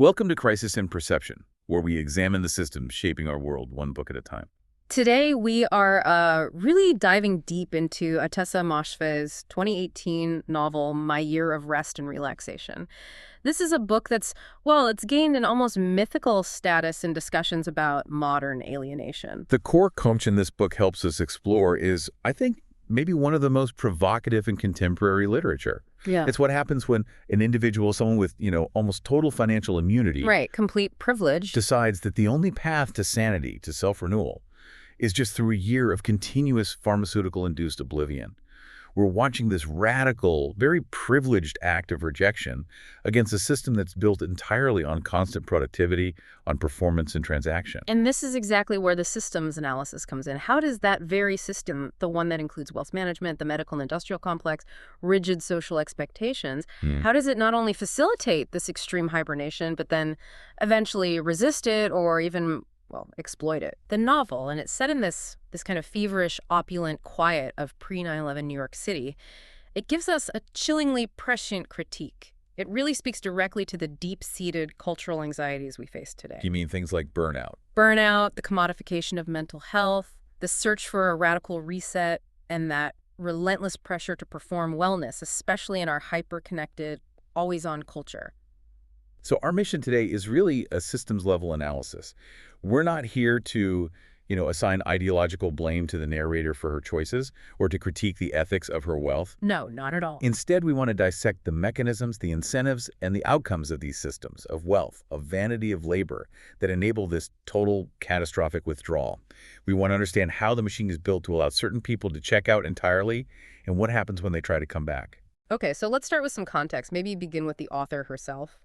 Welcome to Crisis in Perception, where we examine the systems shaping our world one book at a time. Today, we are really diving deep into Ottessa Moshfegh's 2018 novel, My Year of Rest and Relaxation. This is a book it's gained an almost mythical status in discussions about modern alienation. The core concept this book helps us explore is, I think, maybe one of the most provocative in contemporary literature. Yeah. It's what happens when an individual, someone with, almost total financial immunity, Right, complete privilege. decides that the only path to sanity, to self-renewal, is just through a year of continuous pharmaceutical-induced oblivion. We're watching this radical, very privileged act of rejection against a system that's built entirely on constant productivity, on performance and transaction. And this is exactly where the systems analysis comes in. How does that very system, the one that includes wealth management, the medical and industrial complex, rigid social expectations, how does it not only facilitate this extreme hibernation, but then eventually resist it or even exploit it? The novel, and it's set in this kind of feverish, opulent quiet of pre-9/11 New York City, it gives us a chillingly prescient critique. It really speaks directly to the deep-seated cultural anxieties we face today. You mean things like burnout? Burnout, the commodification of mental health, the search for a radical reset, and that relentless pressure to perform wellness, especially in our hyper-connected, always-on culture. So our mission today is really a systems-level analysis. We're not here to, assign ideological blame to the narrator for her choices or to critique the ethics of her wealth. No, not at all. Instead, we want to dissect the mechanisms, the incentives, and the outcomes of these systems of wealth, of vanity of labor that enable this total catastrophic withdrawal. We want to understand how the machine is built to allow certain people to check out entirely and what happens when they try to come back. Okay, so let's start with some context. Maybe begin with the author herself.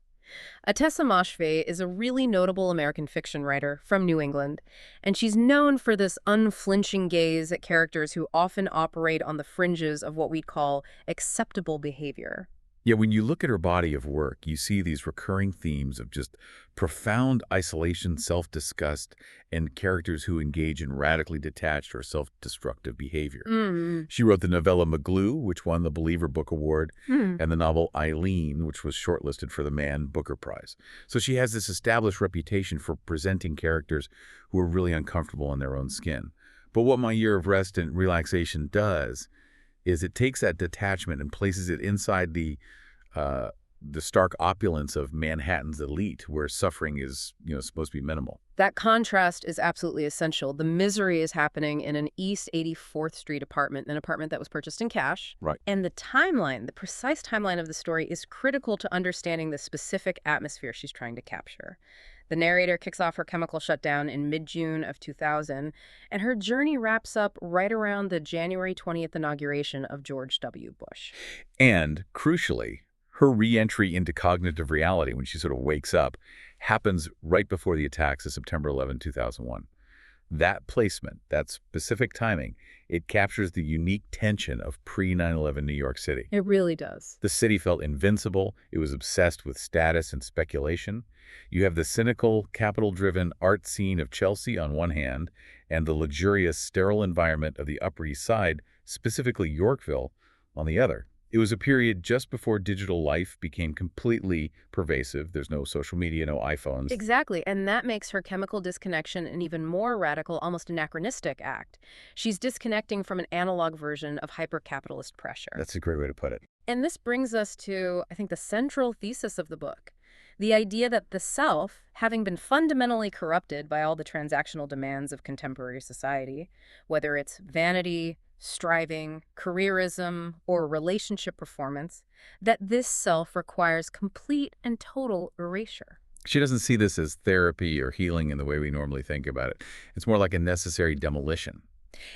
Ottessa Moshfegh is a really notable American fiction writer from New England, and she's known for this unflinching gaze at characters who often operate on the fringes of what we'd call acceptable behavior. Yeah, when you look at her body of work, you see these recurring themes of just profound isolation, self-disgust, and characters who engage in radically detached or self-destructive behavior. She wrote the novella Maglue, which won the Believer Book Award, and the novel Eileen, which was shortlisted for the Man Booker Prize. So she has this established reputation for presenting characters who are really uncomfortable in their own skin. But what My Year of Rest and Relaxation does is it takes that detachment and places it inside the stark opulence of Manhattan's elite, where suffering is, supposed to be minimal. That contrast is absolutely essential. The misery is happening in an East 84th Street apartment, an apartment that was purchased in cash. Right. And the timeline, the precise timeline of the story is critical to understanding the specific atmosphere she's trying to capture. The narrator kicks off her chemical shutdown in mid-June of 2000, and her journey wraps up right around the January 20th inauguration of George W. Bush. And, crucially, her re-entry into cognitive reality when she sort of wakes up happens right before the attacks of September 11, 2001. That placement, that specific timing, it captures the unique tension of pre-9/11 New York City. It really does. The city felt invincible. It was obsessed with status and speculation. You have the cynical, capital-driven art scene of Chelsea on one hand, and the luxurious, sterile environment of the Upper East Side, specifically Yorkville, on the other. It was a period just before digital life became completely pervasive. There's no social media, no iPhones. Exactly, and that makes her chemical disconnection an even more radical, almost anachronistic act. She's disconnecting from an analog version of hyper-capitalist pressure. That's a great way to put it. And this brings us to, I think, the central thesis of the book. The idea that the self, having been fundamentally corrupted by all the transactional demands of contemporary society, whether it's vanity, striving, careerism, or relationship performance, that this self requires complete and total erasure. She doesn't see this as therapy or healing in the way we normally think about it. It's more like a necessary demolition.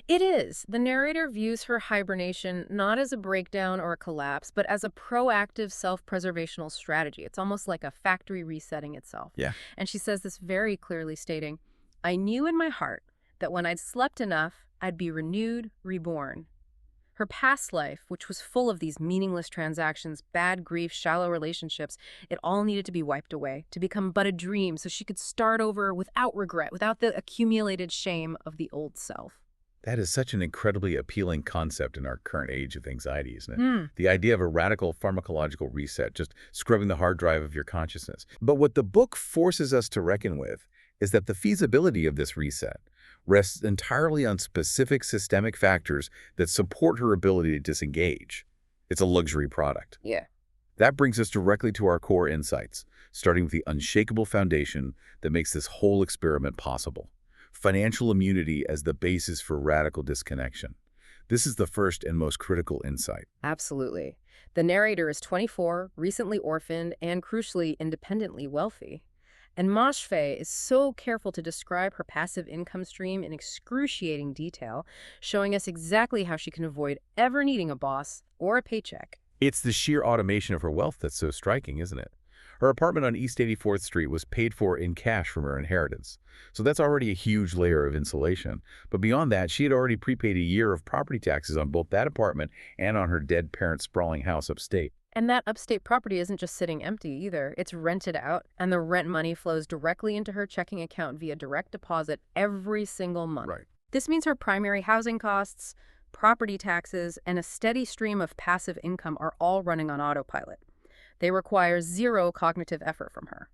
It is. The narrator views her hibernation not as a breakdown or a collapse, but as a proactive self-preservational strategy. It's almost like a factory resetting itself. Yeah. And she says this very clearly, stating, "I knew in my heart that when I'd slept enough, I'd be renewed, reborn." Her past life, which was full of these meaningless transactions, bad grief, shallow relationships, it all needed to be wiped away, to become but a dream so she could start over without regret, without the accumulated shame of the old self. That is such an incredibly appealing concept in our current age of anxiety, isn't it? Hmm. The idea of a radical pharmacological reset, just scrubbing the hard drive of your consciousness. But what the book forces us to reckon with is that the feasibility of this reset rests entirely on specific systemic factors that support her ability to disengage. It's a luxury product. Yeah. That brings us directly to our core insights, starting with the unshakable foundation that makes this whole experiment possible. Financial immunity as the basis for radical disconnection. This is the first and most critical insight. Absolutely. The narrator is 24, recently orphaned, and crucially, independently wealthy. And Moshfegh is so careful to describe her passive income stream in excruciating detail, showing us exactly how she can avoid ever needing a boss or a paycheck. It's the sheer automation of her wealth that's so striking, isn't it? Her apartment on East 84th Street was paid for in cash from her inheritance. So that's already a huge layer of insulation. But beyond that, she had already prepaid a year of property taxes on both that apartment and on her dead parents' sprawling house upstate. And that upstate property isn't just sitting empty either. It's rented out, and the rent money flows directly into her checking account via direct deposit every single month. Right. This means her primary housing costs, property taxes, and a steady stream of passive income are all running on autopilot. They require zero cognitive effort from her.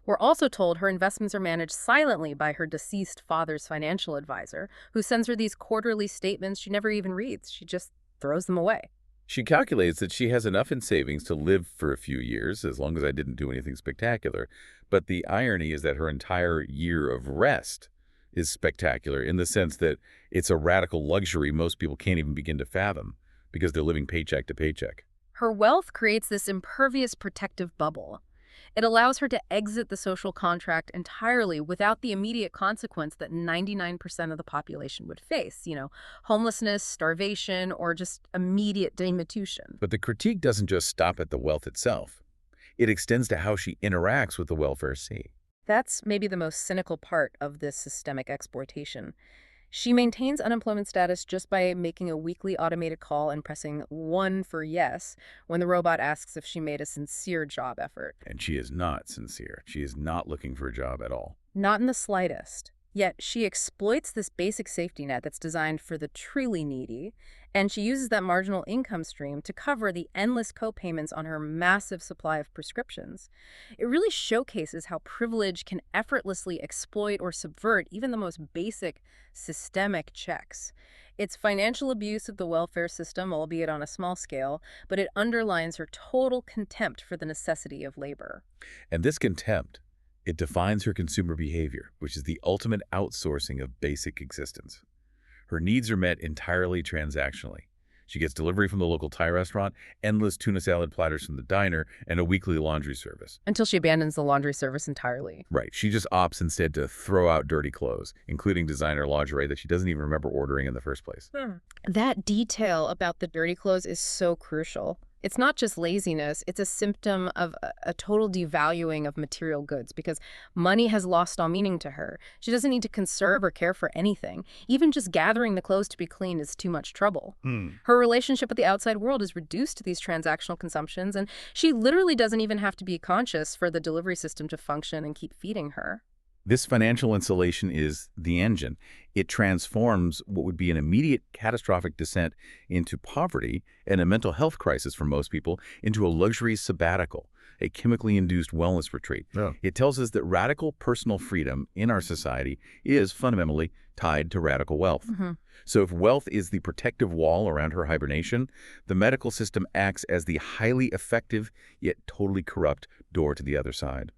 We're also told her investments are managed silently by her deceased father's financial advisor, who sends her these quarterly statements she never even reads. She just throws them away. She calculates that she has enough in savings to live for a few years, as long as I didn't do anything spectacular. But the irony is that her entire year of rest is spectacular in the sense that it's a radical luxury most people can't even begin to fathom because they're living paycheck to paycheck. Her wealth creates this impervious protective bubble. It allows her to exit the social contract entirely without the immediate consequence that 99% of the population would face, homelessness, starvation, or just immediate destitution. But the critique doesn't just stop at the wealth itself. It extends to how she interacts with the welfare state. That's maybe the most cynical part of this systemic exploitation. She maintains unemployment status just by making a weekly automated call and pressing 1 for yes when the robot asks if she made a sincere job effort. And she is not sincere. She is not looking for a job at all. Not in the slightest. Yet she exploits this basic safety net that's designed for the truly needy, and she uses that marginal income stream to cover the endless co-payments on her massive supply of prescriptions. It really showcases how privilege can effortlessly exploit or subvert even the most basic systemic checks. It's financial abuse of the welfare system, albeit on a small scale, but it underlines her total contempt for the necessity of labor. And this contempt, it defines her consumer behavior, which is the ultimate outsourcing of basic existence. Her needs are met entirely transactionally. She gets delivery from the local Thai restaurant, endless tuna salad platters from the diner, and a weekly laundry service. Until she abandons the laundry service entirely. Right. She just opts instead to throw out dirty clothes, including designer lingerie that she doesn't even remember ordering in the first place. That detail about the dirty clothes is so crucial. It's not just laziness, it's a symptom of a total devaluing of material goods because money has lost all meaning to her. She doesn't need to conserve or care for anything. Even just gathering the clothes to be clean is too much trouble. Her relationship with the outside world is reduced to these transactional consumptions, and she literally doesn't even have to be conscious for the delivery system to function and keep feeding her. This financial insulation is the engine. It transforms what would be an immediate catastrophic descent into poverty and a mental health crisis for most people into a luxury sabbatical, a chemically induced wellness retreat. Yeah. It tells us that radical personal freedom in our society is fundamentally tied to radical wealth. So if wealth is the protective wall around her hibernation, the medical system acts as the highly effective yet totally corrupt door to the other side.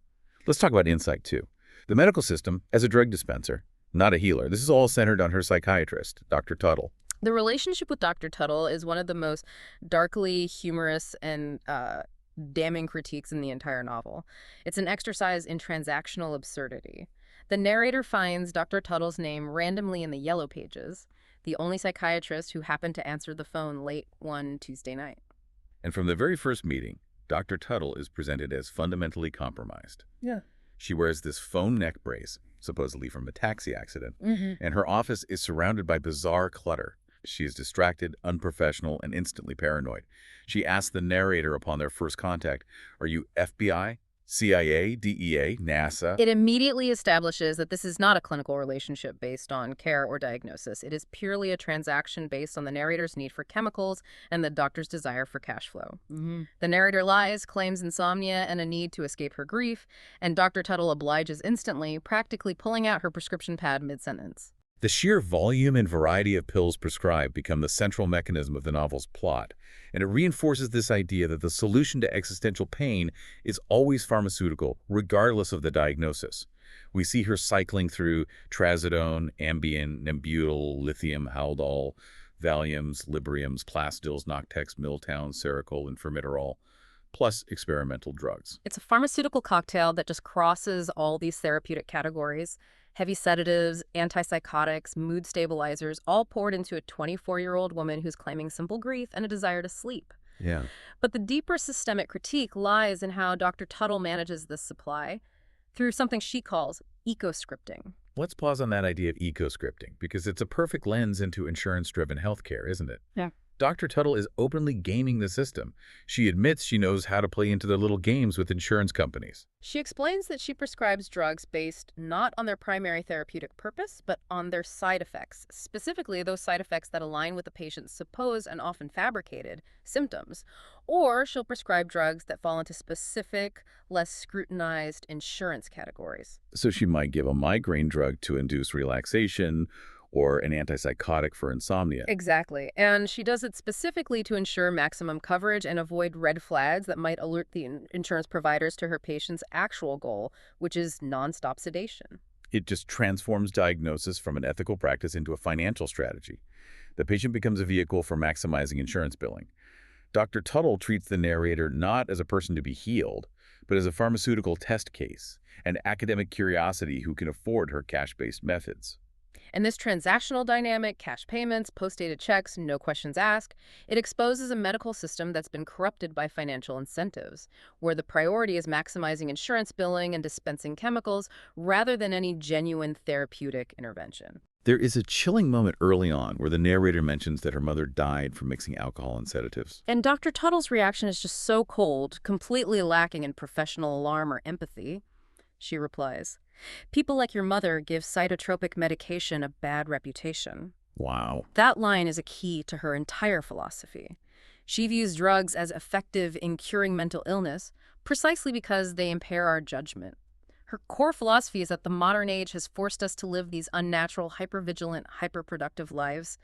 Let's talk about insight too. The medical system as a drug dispenser, not a healer. This is all centered on her psychiatrist, Dr. Tuttle. The relationship with Dr. Tuttle is one of the most darkly humorous and damning critiques in the entire novel. It's an exercise in transactional absurdity. The narrator finds Dr. Tuttle's name randomly in the yellow pages, the only psychiatrist who happened to answer the phone late one Tuesday night. And from the very first meeting, Dr. Tuttle is presented as fundamentally compromised. Yeah. She wears this foam neck brace, supposedly from a taxi accident, and her office is surrounded by bizarre clutter. She is distracted, unprofessional, and instantly paranoid. She asks the narrator upon their first contact, "Are you FBI, CIA, DEA, NASA. It immediately establishes that this is not a clinical relationship based on care or diagnosis. It is purely a transaction based on the narrator's need for chemicals and the doctor's desire for cash flow. The narrator lies, claims insomnia and a need to escape her grief, and Dr. Tuttle obliges instantly, practically pulling out her prescription pad mid-sentence. The sheer volume and variety of pills prescribed become the central mechanism of the novel's plot, and it reinforces this idea that the solution to existential pain is always pharmaceutical, regardless of the diagnosis. We see her cycling through trazodone, Ambien, Nembutal, lithium, Haldol, Valiums, Libriums, Plastils, Noctex, Miltown, Seroquel, and Formoterol, plus experimental drugs. It's a pharmaceutical cocktail that just crosses all these therapeutic categories. Heavy sedatives, antipsychotics, mood stabilizers, all poured into a 24-year-old woman who's claiming simple grief and a desire to sleep. Yeah. But the deeper systemic critique lies in how Dr. Tuttle manages this supply through something she calls eco-scripting. Let's pause on that idea of eco-scripting, because it's a perfect lens into insurance-driven healthcare, isn't it? Yeah. Dr. Tuttle is openly gaming the system. She admits she knows how to play into their little games with insurance companies. She explains that she prescribes drugs based not on their primary therapeutic purpose, but on their side effects, specifically those side effects that align with the patient's supposed and often fabricated symptoms. Or she'll prescribe drugs that fall into specific, less scrutinized insurance categories. So she might give a migraine drug to induce relaxation, or an antipsychotic for insomnia. Exactly. And she does it specifically to ensure maximum coverage and avoid red flags that might alert the insurance providers to her patient's actual goal, which is nonstop sedation. It just transforms diagnosis from an ethical practice into a financial strategy. The patient becomes a vehicle for maximizing insurance billing. Dr. Tuttle treats the narrator not as a person to be healed, but as a pharmaceutical test case, an academic curiosity who can afford her cash-based methods. And this transactional dynamic, cash payments, post-dated checks, no questions asked, it exposes a medical system that's been corrupted by financial incentives, where the priority is maximizing insurance billing and dispensing chemicals rather than any genuine therapeutic intervention. There is a chilling moment early on where the narrator mentions that her mother died from mixing alcohol and sedatives. And Dr. Tuttle's reaction is just so cold, completely lacking in professional alarm or empathy. She replies, "People like your mother give psychotropic medication a bad reputation." Wow. That line is a key to her entire philosophy. She views drugs as effective in curing mental illness precisely because they impair our judgment. Her core philosophy is that the modern age has forced us to live these unnatural, hypervigilant, hyperproductive lives.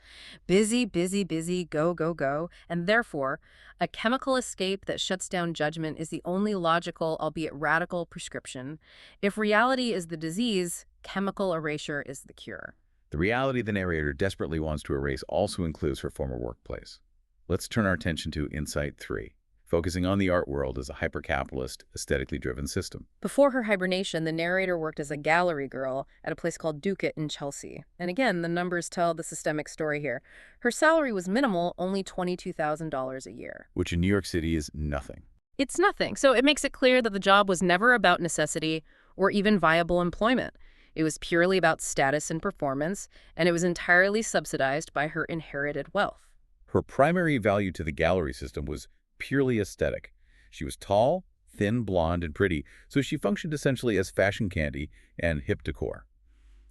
Busy, busy, busy, go, go, go. And therefore, a chemical escape that shuts down judgment is the only logical, albeit radical, prescription. If reality is the disease, chemical erasure is the cure. The reality the narrator desperately wants to erase also includes her former workplace. Let's turn our attention to Insight 3. Focusing on the art world as a hyper-capitalist, aesthetically driven system. Before her hibernation, the narrator worked as a gallery girl at a place called Ducat in Chelsea. And again, the numbers tell the systemic story here. Her salary was minimal, only $22,000 a year. Which in New York City is nothing. It's nothing. So it makes it clear that the job was never about necessity or even viable employment. It was purely about status and performance, and it was entirely subsidized by her inherited wealth. Her primary value to the gallery system was purely aesthetic. She was tall, thin, blonde, and pretty, so she functioned essentially as fashion candy and hip decor.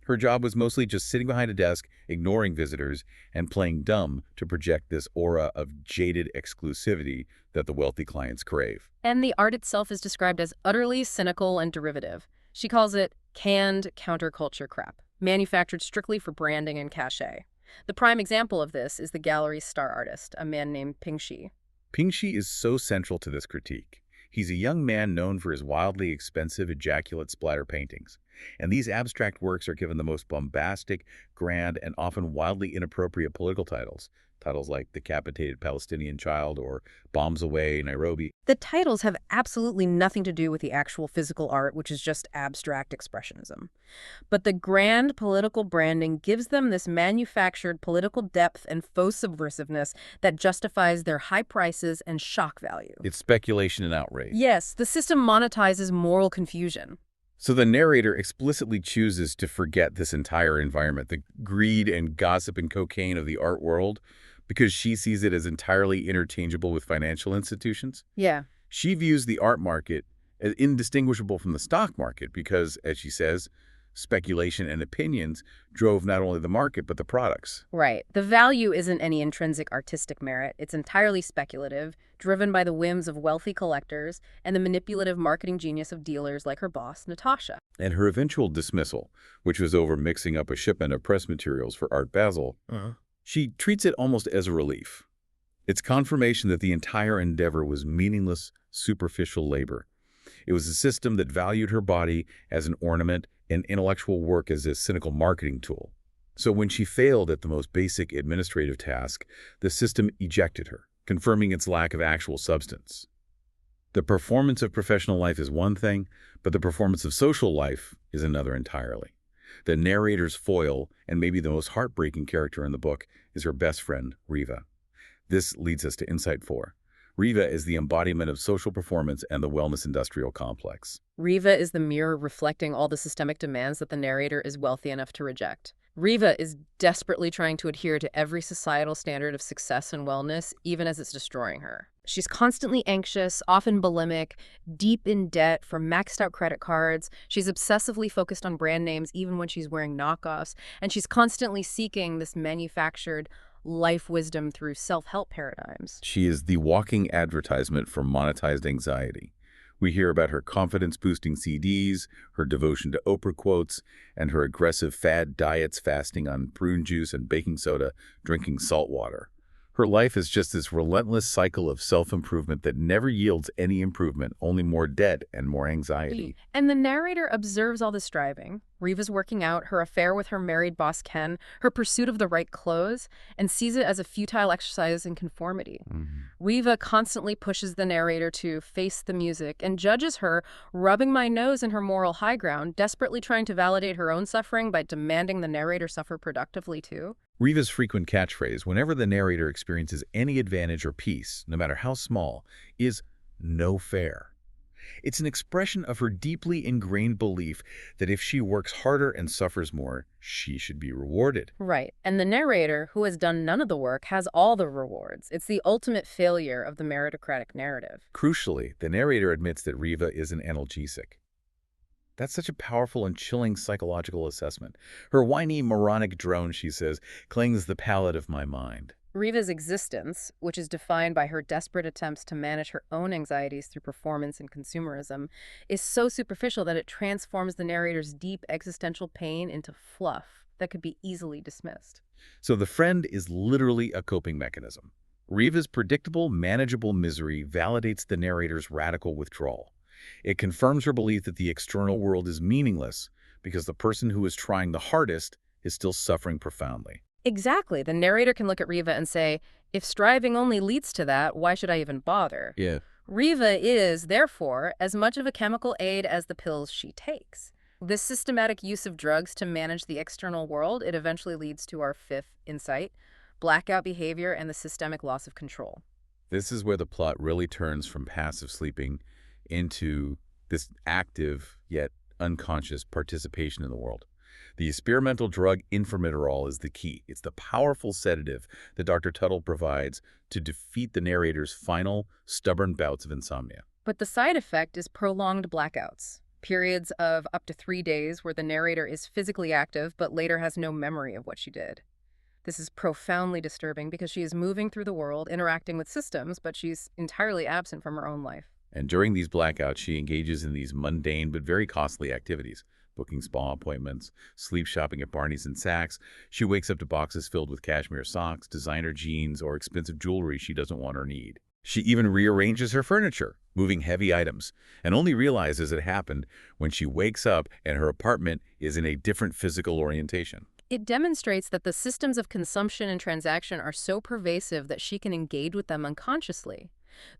Her job was mostly just sitting behind a desk, ignoring visitors, and playing dumb to project this aura of jaded exclusivity that the wealthy clients crave. And the art itself is described as utterly cynical and derivative. She calls it canned counterculture crap, manufactured strictly for branding and cachet. The prime example of this is the gallery's star artist, a man named Ping Shi. Ping Shi is so central to this critique. He's a young man known for his wildly expensive ejaculate splatter paintings, and these abstract works are given the most bombastic, grand, and often wildly inappropriate political titles. Titles like Decapitated Palestinian Child or Bombs Away, Nairobi. The titles have absolutely nothing to do with the actual physical art, which is just abstract expressionism. But the grand political branding gives them this manufactured political depth and faux subversiveness that justifies their high prices and shock value. It's speculation and outrage. Yes, the system monetizes moral confusion. So the narrator explicitly chooses to forget this entire environment, the greed and gossip and cocaine of the art world, because she sees it as entirely interchangeable with financial institutions. Yeah. She views the art market indistinguishable from the stock market because, as she says, speculation and opinions drove not only the market but the products. Right. The value isn't any intrinsic artistic merit. It's entirely speculative, driven by the whims of wealthy collectors and the manipulative marketing genius of dealers like her boss, Natasha. And her eventual dismissal, which was over mixing up a shipment of press materials for Art Basel, she treats it almost as a relief. It's confirmation that the entire endeavor was meaningless, superficial labor. It was a system that valued her body as an ornament and intellectual work as a cynical marketing tool. So when she failed at the most basic administrative task, the system ejected her, confirming its lack of actual substance. The performance of professional life is one thing, but the performance of social life is another entirely. The narrator's foil, and maybe the most heartbreaking character in the book, is her best friend, Riva. This leads us to Insight 4. Riva is the embodiment of social performance and the wellness industrial complex. Riva is the mirror reflecting all the systemic demands that the narrator is wealthy enough to reject. Riva is desperately trying to adhere to every societal standard of success and wellness, even as it's destroying her. She's constantly anxious, often bulimic, deep in debt from maxed out credit cards. She's obsessively focused on brand names even when she's wearing knockoffs. And she's constantly seeking this manufactured life wisdom through self-help paradigms. She is the walking advertisement for monetized anxiety. We hear about her confidence-boosting CDs, her devotion to Oprah quotes, and her aggressive fad diets fasting on prune juice and baking soda, drinking salt water. Her life is just this relentless cycle of self-improvement that never yields any improvement, only more debt and more anxiety. And the narrator observes all this striving. Riva's working out, her affair with her married boss Ken, her pursuit of the right clothes, and sees it as a futile exercise in conformity. Riva constantly pushes the narrator to face the music and judges her, rubbing my nose in her moral high ground, desperately trying to validate her own suffering by demanding the narrator suffer productively too. Riva's frequent catchphrase, whenever the narrator experiences any advantage or peace, no matter how small, is "no fair." It's an expression of her deeply ingrained belief that if she works harder and suffers more, she should be rewarded. Right. And the narrator, who has done none of the work, has all the rewards. It's the ultimate failure of the meritocratic narrative. Crucially, the narrator admits that Riva is an analgesic. That's such a powerful and chilling psychological assessment. Her whiny, moronic drone, she says, clings the palate of my mind. Riva's existence, which is defined by her desperate attempts to manage her own anxieties through performance and consumerism, is so superficial that it transforms the narrator's deep existential pain into fluff that could be easily dismissed. So the friend is literally a coping mechanism. Riva's predictable, manageable misery validates the narrator's radical withdrawal. It confirms her belief that the external world is meaningless because the person who is trying the hardest is still suffering profoundly. Exactly. The narrator can look at Riva and say, if striving only leads to that, why should I even bother? Yeah. Riva is, therefore, as much of a chemical aid as the pills she takes. This systematic use of drugs to manage the external world, it eventually leads to our fifth insight, blackout behavior and the systemic loss of control. This is where the plot really turns from passive sleeping into this active yet unconscious participation in the world. The experimental drug infamidorol is the key. It's the powerful sedative that Dr. Tuttle provides to defeat the narrator's final, stubborn bouts of insomnia. But the side effect is prolonged blackouts, periods of up to 3 days where the narrator is physically active but later has no memory of what she did. This is profoundly disturbing because she is moving through the world, interacting with systems, but she's entirely absent from her own life. And during these blackouts, she engages in these mundane but very costly activities. Booking spa appointments, sleep shopping at Barney's and Saks. She wakes up to boxes filled with cashmere socks, designer jeans, or expensive jewelry she doesn't want or need. She even rearranges her furniture, moving heavy items, and only realizes it happened when she wakes up and her apartment is in a different physical orientation. It demonstrates that the systems of consumption and transaction are so pervasive that she can engage with them unconsciously.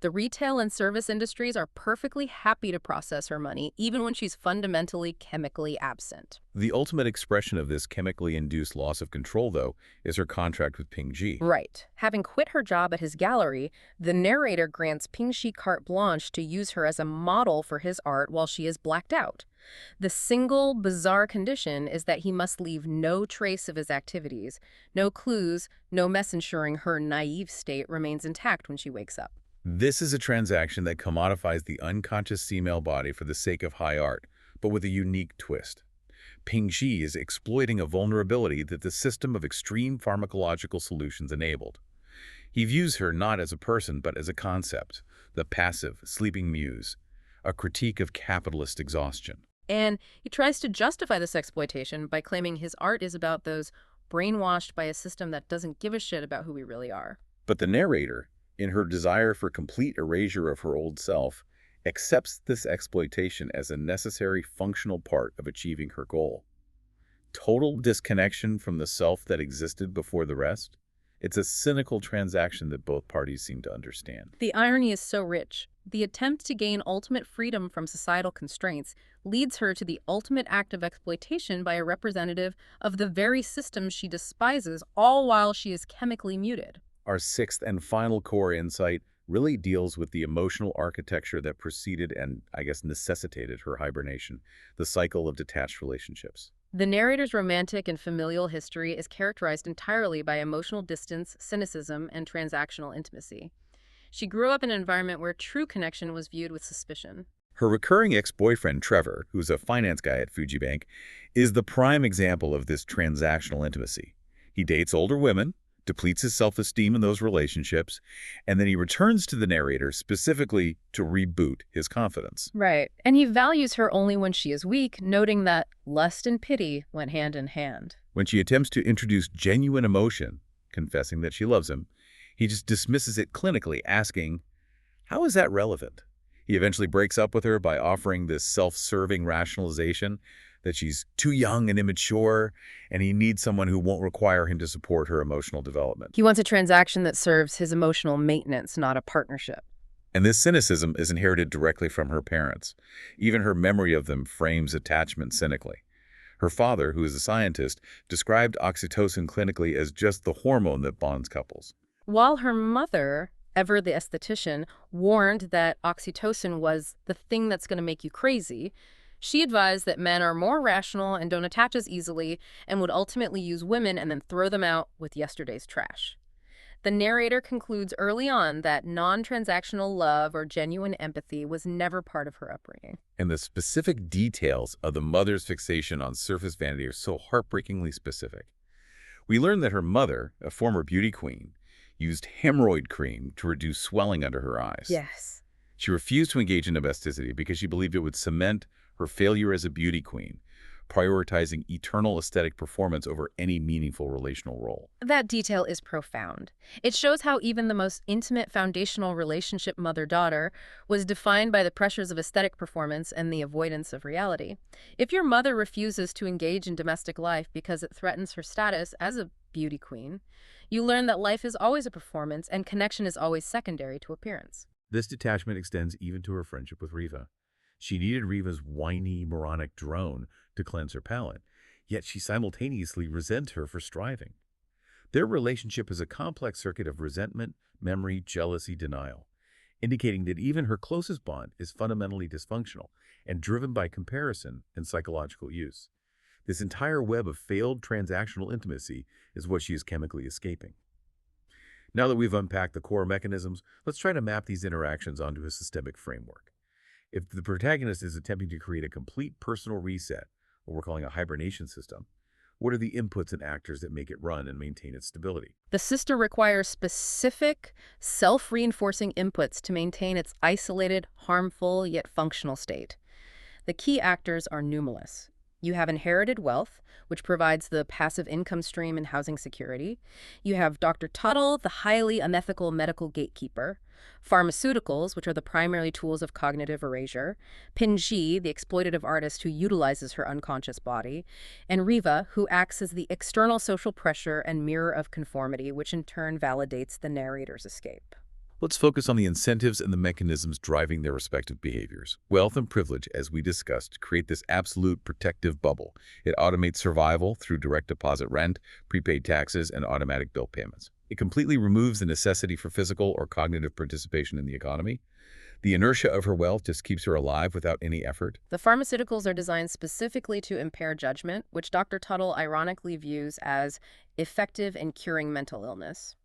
The retail and service industries are perfectly happy to process her money, even when she's fundamentally chemically absent. The ultimate expression of this chemically induced loss of control, though, is her contract with Ping Ji. Right. Having quit her job at his gallery, the narrator grants Ping Ji carte blanche to use her as a model for his art while she is blacked out. The single bizarre condition is that he must leave no trace of his activities, no clues, no mess ensuring her naive state remains intact when she wakes up. This is a transaction that commodifies the unconscious female body for the sake of high art, but with a unique twist. Pingxi is exploiting a vulnerability that the system of extreme pharmacological solutions enabled. He views her not as a person but as a concept, the passive, sleeping muse, a critique of capitalist exhaustion. And he tries to justify this exploitation by claiming his art is about those brainwashed by a system that doesn't give a shit about who we really are. But the narrator, in her desire for complete erasure of her old self, accepts this exploitation as a necessary functional part of achieving her goal. Total disconnection from the self that existed before the rest? It's a cynical transaction that both parties seem to understand. The irony is so rich. The attempt to gain ultimate freedom from societal constraints leads her to the ultimate act of exploitation by a representative of the very system she despises, all while she is chemically muted. Our sixth and final core insight really deals with the emotional architecture that preceded and, I guess, necessitated her hibernation, the cycle of detached relationships. The narrator's romantic and familial history is characterized entirely by emotional distance, cynicism, and transactional intimacy. She grew up in an environment where true connection was viewed with suspicion. Her recurring ex-boyfriend, Trevor, who's a finance guy at Fuji Bank, is the prime example of this transactional intimacy. He dates older women, depletes his self-esteem in those relationships, and then he returns to the narrator specifically to reboot his confidence. Right. And he values her only when she is weak, noting that lust and pity went hand in hand. When she attempts to introduce genuine emotion, confessing that she loves him, he just dismisses it clinically, asking, how is that relevant? He eventually breaks up with her by offering this self-serving rationalization that she's too young and immature, and he needs someone who won't require him to support her emotional development. He wants a transaction that serves his emotional maintenance, not a partnership. And this cynicism is inherited directly from her parents. Even her memory of them frames attachment cynically. Her father, who is a scientist, described oxytocin clinically as just the hormone that bonds couples. While her mother, Ever the esthetician, warned that oxytocin was the thing that's going to make you crazy, she advised that men are more rational and don't attach as easily and would ultimately use women and then throw them out with yesterday's trash. The narrator concludes early on that non-transactional love or genuine empathy was never part of her upbringing. And the specific details of the mother's fixation on surface vanity are so heartbreakingly specific. We learn that her mother, a former beauty queen, used hemorrhoid cream to reduce swelling under her eyes. Yes. She refused to engage in domesticity because she believed it would cement her failure as a beauty queen, prioritizing eternal aesthetic performance over any meaningful relational role. That detail is profound. It shows how even the most intimate foundational relationship mother-daughter was defined by the pressures of aesthetic performance and the avoidance of reality. If your mother refuses to engage in domestic life because it threatens her status as a beauty queen, you learn that life is always a performance and connection is always secondary to appearance. This detachment extends even to her friendship with Riva. She needed Riva's whiny, moronic drone to cleanse her palate, yet she simultaneously resents her for striving. Their relationship is a complex circuit of resentment, memory, jealousy, denial, indicating that even her closest bond is fundamentally dysfunctional and driven by comparison and psychological use. This entire web of failed transactional intimacy is what she is chemically escaping. Now that we've unpacked the core mechanisms, let's try to map these interactions onto a systemic framework. If the protagonist is attempting to create a complete personal reset, what we're calling a hibernation system, what are the inputs and actors that make it run and maintain its stability? The system requires specific, self-reinforcing inputs to maintain its isolated, harmful, yet functional state. The key actors are numerous. You have inherited wealth, which provides the passive income stream and housing security. You have Dr. Tuttle, the highly unethical medical gatekeeper. Pharmaceuticals, which are the primary tools of cognitive erasure. Pingxi, the exploitative artist who utilizes her unconscious body. And Riva, who acts as the external social pressure and mirror of conformity, which in turn validates the narrator's escape. Let's focus on the incentives and the mechanisms driving their respective behaviors. Wealth and privilege, as we discussed, create this absolute protective bubble. It automates survival through direct deposit rent, prepaid taxes, and automatic bill payments. It completely removes the necessity for physical or cognitive participation in the economy. The inertia of her wealth just keeps her alive without any effort. The pharmaceuticals are designed specifically to impair judgment, which Dr. Tuttle ironically views as effective in curing mental illness.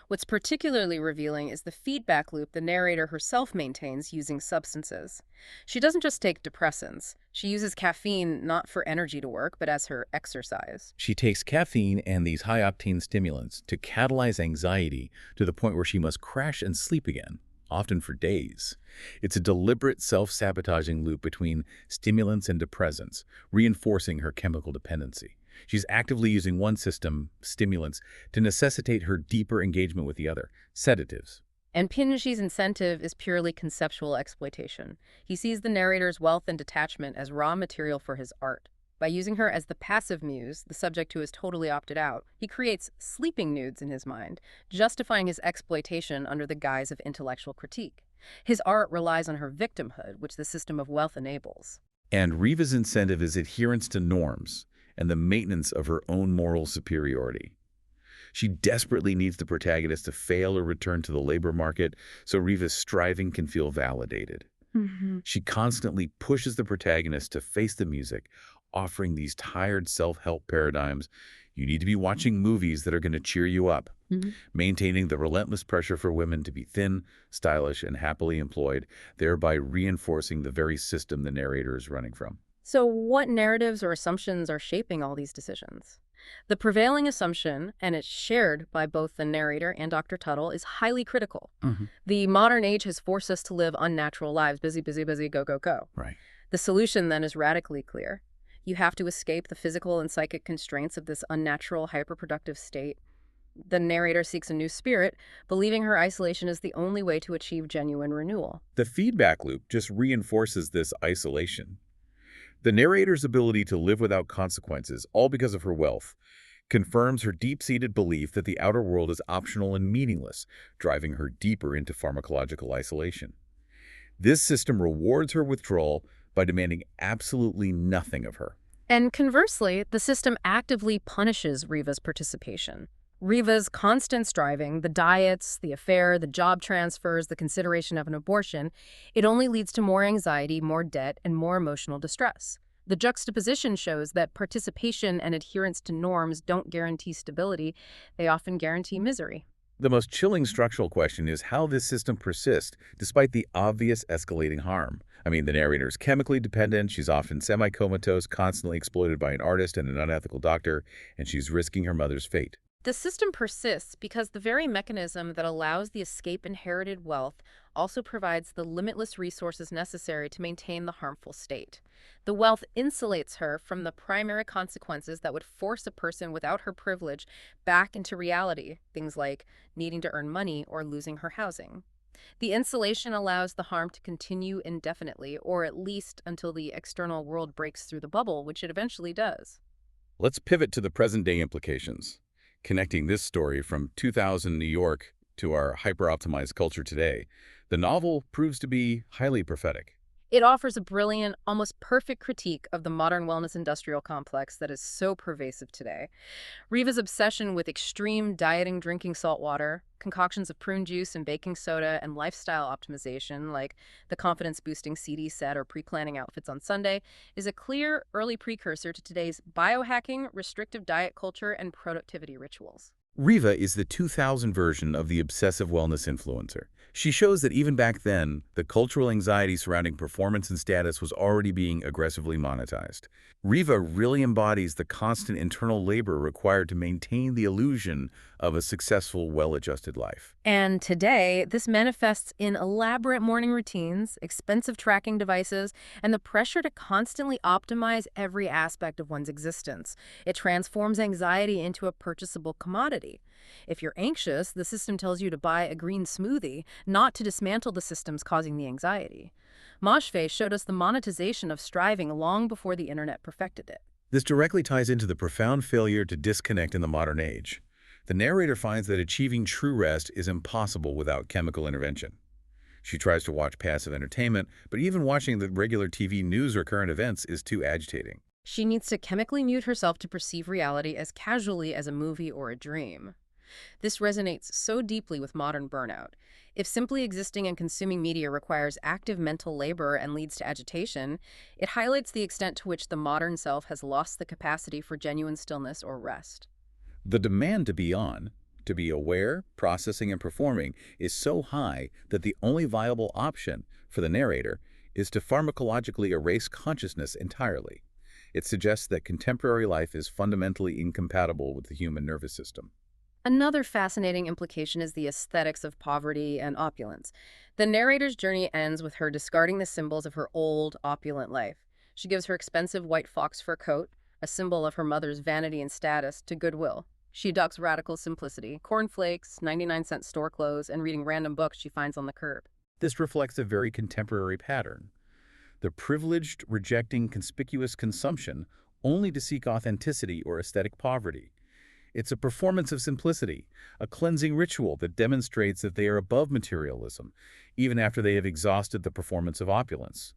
What's particularly revealing is the feedback loop the narrator herself maintains using substances. She doesn't just take depressants. She uses caffeine not for energy to work, but as her exercise. She takes caffeine and these high-octane stimulants to catalyze anxiety to the point where she must crash and sleep again, often for days. It's a deliberate self-sabotaging loop between stimulants and depressants, reinforcing her chemical dependency. She's actively using one system, stimulants, to necessitate her deeper engagement with the other, sedatives. And Pinji's incentive is purely conceptual exploitation. He sees the narrator's wealth and detachment as raw material for his art. By using her as the passive muse, the subject who is totally opted out, he creates sleeping nudes in his mind, justifying his exploitation under the guise of intellectual critique. His art relies on her victimhood, which the system of wealth enables. And Riva's incentive is adherence to norms and the maintenance of her own moral superiority. She desperately needs the protagonist to fail or return to the labor market so Riva's striving can feel validated. She constantly pushes the protagonist to face the music, offering these tired self-help paradigms. You need to be watching movies that are going to cheer you up, maintaining the relentless pressure for women to be thin, stylish, and happily employed, thereby reinforcing the very system the narrator is running from. So what narratives or assumptions are shaping all these decisions? The prevailing assumption, and it's shared by both the narrator and Dr. Tuttle, is highly critical. The modern age has forced us to live unnatural lives, busy, busy, busy, go, go, go. Right. The solution then is radically clear. You have to escape the physical and psychic constraints of this unnatural, hyperproductive state. The narrator seeks a new spirit, believing her isolation is the only way to achieve genuine renewal. The feedback loop just reinforces this isolation. The narrator's ability to live without consequences, all because of her wealth, confirms her deep-seated belief that the outer world is optional and meaningless, driving her deeper into pharmacological isolation. This system rewards her withdrawal by demanding absolutely nothing of her. And conversely, the system actively punishes Riva's participation. Riva's constant striving, the diets, the affair, the job transfers, the consideration of an abortion, it only leads to more anxiety, more debt, and more emotional distress. The juxtaposition shows that participation and adherence to norms don't guarantee stability, they often guarantee misery. The most chilling structural question is how this system persists despite the obvious escalating harm. I mean, the narrator is chemically dependent, she's often semi-comatose, constantly exploited by an artist and an unethical doctor, and she's risking her mother's fate. The system persists because the very mechanism that allows the escape inherited wealth also provides the limitless resources necessary to maintain the harmful state. The wealth insulates her from the primary consequences that would force a person without her privilege back into reality, things like needing to earn money or losing her housing. The insulation allows the harm to continue indefinitely, or at least until the external world breaks through the bubble, which it eventually does. Let's pivot to the present-day implications. Connecting this story from 2000 New York to our hyper-optimized culture today, the novel proves to be highly prophetic. It offers a brilliant, almost perfect critique of the modern wellness industrial complex that is so pervasive today. Riva's obsession with extreme dieting, drinking salt water, concoctions of prune juice and baking soda, and lifestyle optimization, like the confidence-boosting CD set or pre-planning outfits on Sunday, is a clear, early precursor to today's biohacking, restrictive diet culture, and productivity rituals. Riva is the 2000 version of the obsessive wellness influencer. She shows that even back then, the cultural anxiety surrounding performance and status was already being aggressively monetized. Riva really embodies the constant internal labor required to maintain the illusion of a successful, well-adjusted life. And today, this manifests in elaborate morning routines, expensive tracking devices, and the pressure to constantly optimize every aspect of one's existence. It transforms anxiety into a purchasable commodity. If you're anxious, the system tells you to buy a green smoothie, not to dismantle the systems causing the anxiety. Moshfegh showed us the monetization of striving long before the internet perfected it. This directly ties into the profound failure to disconnect in the modern age. The narrator finds that achieving true rest is impossible without chemical intervention. She tries to watch passive entertainment, but even watching the regular TV news or current events is too agitating. She needs to chemically mute herself to perceive reality as casually as a movie or a dream. This resonates so deeply with modern burnout. If simply existing and consuming media requires active mental labor and leads to agitation, it highlights the extent to which the modern self has lost the capacity for genuine stillness or rest. The demand to be on, to be aware, processing, and performing is so high that the only viable option for the narrator is to pharmacologically erase consciousness entirely. It suggests that contemporary life is fundamentally incompatible with the human nervous system. Another fascinating implication is the aesthetics of poverty and opulence. The narrator's journey ends with her discarding the symbols of her old, opulent life. She gives her expensive white fox fur coat, a symbol of her mother's vanity and status, to Goodwill. She adopts radical simplicity, cornflakes, 99-cent store clothes, and reading random books she finds on the curb. This reflects a very contemporary pattern. The privileged rejecting conspicuous consumption only to seek authenticity or aesthetic poverty. It's a performance of simplicity, a cleansing ritual that demonstrates that they are above materialism, even after they have exhausted the performance of opulence.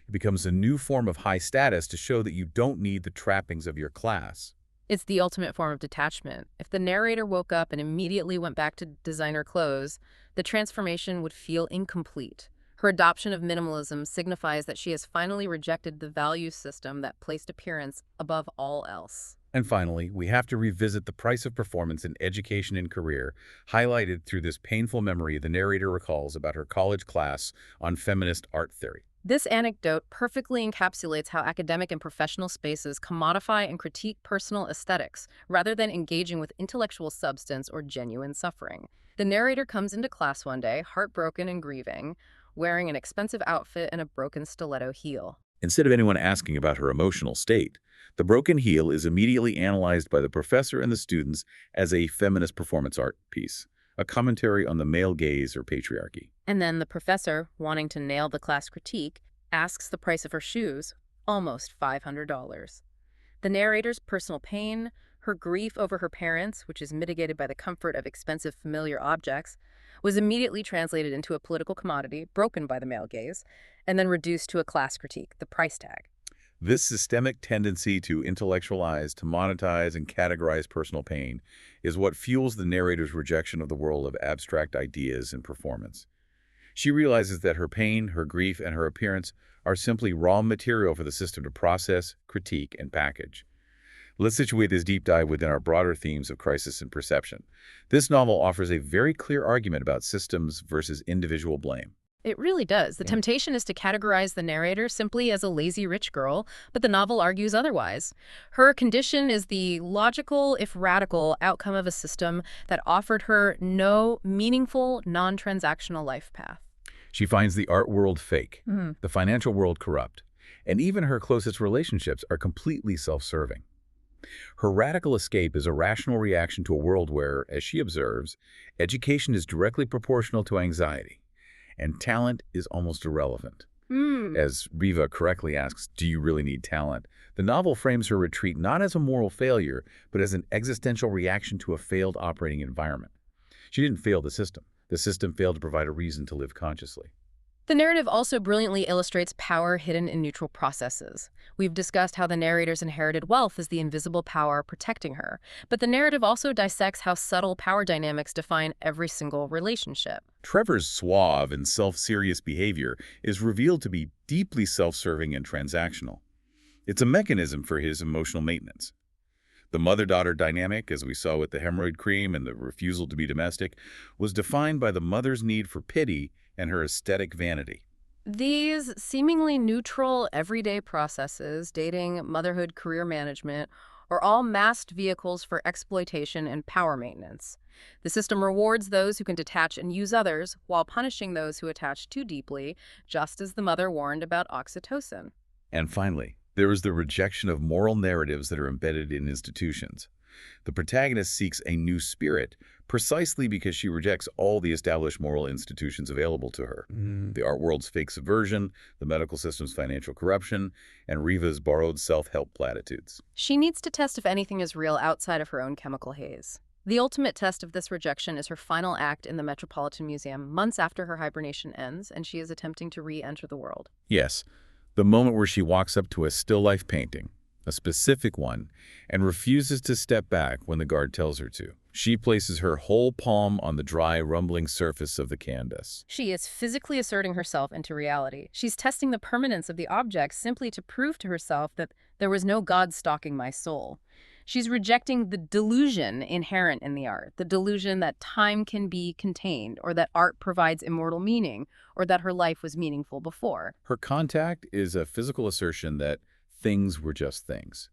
It becomes a new form of high status to show that you don't need the trappings of your class. It's the ultimate form of detachment. If the narrator woke up and immediately went back to designer clothes, the transformation would feel incomplete. Her adoption of minimalism signifies that she has finally rejected the value system that placed appearance above all else. And finally, we have to revisit the price of performance in education and career, highlighted through this painful memory the narrator recalls about her college class on feminist art theory. This anecdote perfectly encapsulates how academic and professional spaces commodify and critique personal aesthetics, rather than engaging with intellectual substance or genuine suffering. The narrator comes into class one day, heartbroken and grieving, wearing an expensive outfit and a broken stiletto heel. Instead of anyone asking about her emotional state, the broken heel is immediately analyzed by the professor and the students as a feminist performance art piece, a commentary on the male gaze or patriarchy. And then the professor, wanting to nail the class critique, asks the price of her shoes, almost $500. The narrator's personal pain, her grief over her parents, which is mitigated by the comfort of expensive familiar objects, was immediately translated into a political commodity, broken by the male gaze, and then reduced to a class critique, the price tag. This systemic tendency to intellectualize, to monetize, and categorize personal pain is what fuels the narrator's rejection of the world of abstract ideas and performance. She realizes that her pain, her grief, and her appearance are simply raw material for the system to process, critique, and package. Let's situate this deep dive within our broader themes of crisis and perception. This novel offers a very clear argument about systems versus individual blame. It really does. The temptation is to categorize the narrator simply as a lazy rich girl, but the novel argues otherwise. Her condition is the logical, if radical, outcome of a system that offered her no meaningful, non-transactional life path. She finds the art world fake, the financial world corrupt, and even her closest relationships are completely self-serving. Her radical escape is a rational reaction to a world where, as she observes, education is directly proportional to anxiety, and talent is almost irrelevant. As Riva correctly asks, do you really need talent? The novel frames her retreat not as a moral failure, but as an existential reaction to a failed operating environment. She didn't fail the system. The system failed to provide a reason to live consciously. The narrative also brilliantly illustrates power hidden in neutral processes. We've discussed how the narrator's inherited wealth is the invisible power protecting her, but the narrative also dissects how subtle power dynamics define every single relationship. Trevor's suave and self-serious behavior is revealed to be deeply self-serving and transactional. It's a mechanism for his emotional maintenance. The mother-daughter dynamic, as we saw with the hemorrhoid cream and the refusal to be domestic, was defined by the mother's need for pity and her aesthetic vanity. These seemingly neutral, everyday processes, dating, motherhood, career management, are all masked vehicles for exploitation and power maintenance. The system rewards those who can detach and use others, while punishing those who attach too deeply, just as the mother warned about oxytocin. And finally, there is the rejection of moral narratives that are embedded in institutions. The protagonist seeks a new spirit precisely because she rejects all the established moral institutions available to her. The art world's fake subversion, the medical system's financial corruption, and Riva's borrowed self-help platitudes. She needs to test if anything is real outside of her own chemical haze. The ultimate test of this rejection is her final act in the Metropolitan Museum, months after her hibernation ends, and she is attempting to re-enter the world. Yes, the moment where she walks up to a still life painting, a specific one, and refuses to step back when the guard tells her to. She places her whole palm on the dry, rumbling surface of the canvas. She is physically asserting herself into reality. She's testing the permanence of the object simply to prove to herself that there was no God stalking my soul. She's rejecting the delusion inherent in the art, the delusion that time can be contained, or that art provides immortal meaning, or that her life was meaningful before. Her contact is a physical assertion that things were just things.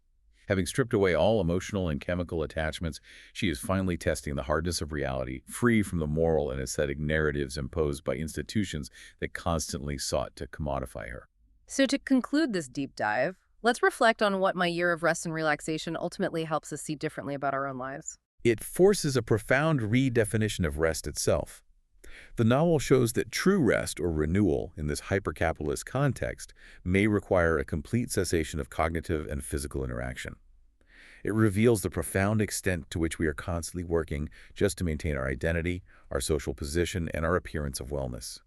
Having stripped away all emotional and chemical attachments, she is finally testing the hardness of reality, free from the moral and aesthetic narratives imposed by institutions that constantly sought to commodify her. So to conclude this deep dive, let's reflect on what my year of rest and relaxation ultimately helps us see differently about our own lives. It forces a profound redefinition of rest itself. The novel shows that true rest or renewal in this hyper-capitalist context may require a complete cessation of cognitive and physical interaction. It reveals the profound extent to which we are constantly working just to maintain our identity, our social position, and our appearance of wellness.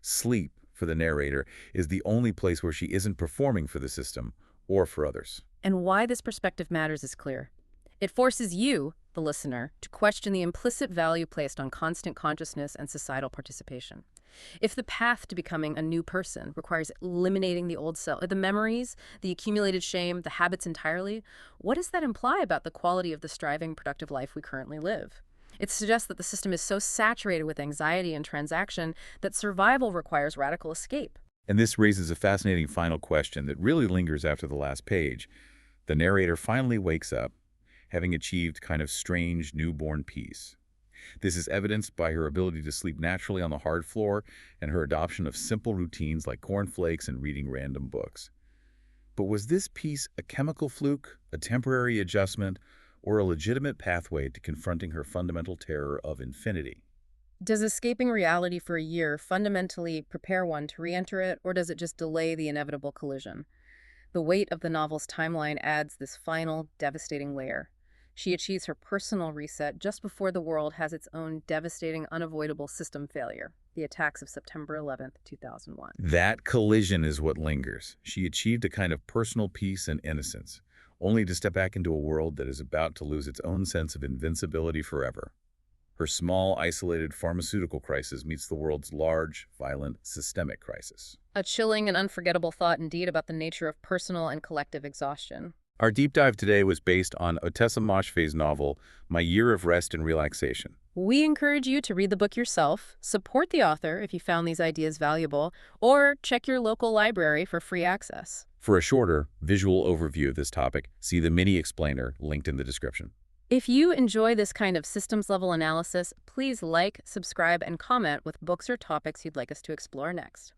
Sleep, for the narrator, is the only place where she isn't performing for the system or for others. And why this perspective matters is clear. It forces you, the listener, to question the implicit value placed on constant consciousness and societal participation. If the path to becoming a new person requires eliminating the old self, the memories, the accumulated shame, the habits entirely, what does that imply about the quality of the striving, productive life we currently live? It suggests that the system is so saturated with anxiety and transaction that survival requires radical escape. And this raises a fascinating final question that really lingers after the last page. The narrator finally wakes up, having achieved kind of strange newborn peace. This is evidenced by her ability to sleep naturally on the hard floor and her adoption of simple routines like cornflakes and reading random books. But was this peace a chemical fluke, a temporary adjustment, or a legitimate pathway to confronting her fundamental terror of infinity? Does escaping reality for a year fundamentally prepare one to re-enter it, or does it just delay the inevitable collision? The weight of the novel's timeline adds this final, devastating layer. She achieves her personal reset just before the world has its own devastating, unavoidable system failure, the attacks of September 11th, 2001. That collision is what lingers. She achieved a kind of personal peace and innocence, only to step back into a world that is about to lose its own sense of invincibility forever. Her small, isolated pharmaceutical crisis meets the world's large, violent, systemic crisis. A chilling and unforgettable thought indeed about the nature of personal and collective exhaustion. Our deep dive today was based on Ottessa Moshfegh's novel, My Year of Rest and Relaxation. We encourage you to read the book yourself, support the author if you found these ideas valuable, or check your local library for free access. For a shorter, visual overview of this topic, see the mini explainer linked in the description. If you enjoy this kind of systems-level analysis, please like, subscribe, and comment with books or topics you'd like us to explore next.